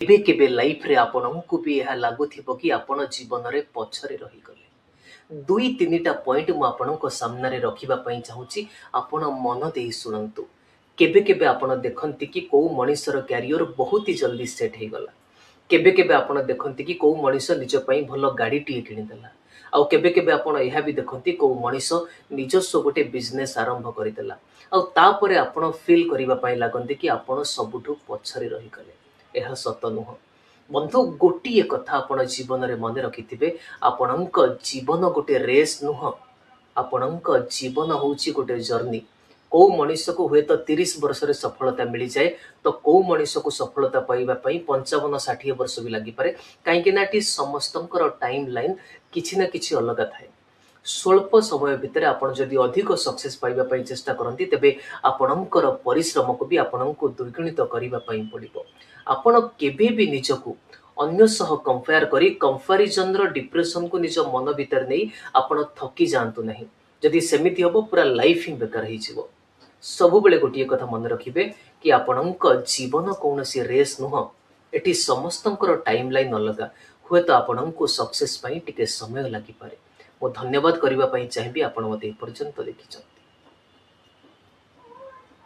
केबे केबे लाइफ रे आपनकु भी यह लागुथिबो कि आपण जीवन रे पछरे रही गले। दुई तीनिटा पॉइंट मु आपनक सामना रे रखिबा पई चाहूची, आपण मन देई सुनंतु। केबे केबे आपण देखंती कि को मनुष्यर कैरियर बहुत ही जल्दी सेट हे गला। केबे केबे आपण देखंती कि को मनुष्य निज पई भलो गाड़ी टी किनि देला। आउ केबे केबे आपण एहा भी देखंती को मनुष्य निजस्व गोटे बिजनेस आरंभ करिदेला। आउ तापरे आपण फील करिबा पई लागंती कि आपण सबुठु पछरे रही गले। यह सत नुह बंधु। गोटे कथा आपण जीवन में मन रखिथिबे, आपणक जीवन गोटे रेस नुह, आपणक जीवन होची गोटे जर्नी। को मनुष्य को हुए तो 30 वर्ष रे सफलता मिल जाए, तो को मनुष्य को सफलता पाइबा पई 55-60 वर्ष भी लगी पारे। काहेकि ना टी समस्तंकर टाइम लाइन किछि ना किछि अलग थाए। स्वल्प समय भितर आपण जदि अधिक सक्सेस पाइबा पई चेष्टा करंती, तेबे आपणकर परिश्रम को भी आपणको द्विगुणित करिबा पई पड़िबो। आपण केबे भी निजको अन्य सह कंपेयर करी कंपैरिजन रो डिप्रेशन को निज मन भीतर नहीं आपण थकी जांतु नहीं। जदि सेमिति हबो पूरा लाइफ ही बेकार ही जीवो। सब बेले गोटे कथा मन रखिबे कि आपणक जीवन कौनसी रेस नुह, एटी समस्तंकर टाइम लाइन अलगा। हुए तो आपणको सक्सेस पई टिके समय लागि पारे। मो धन्यवाद करिबा पई चाहिबी आपण मते पर्यंत देखिछन।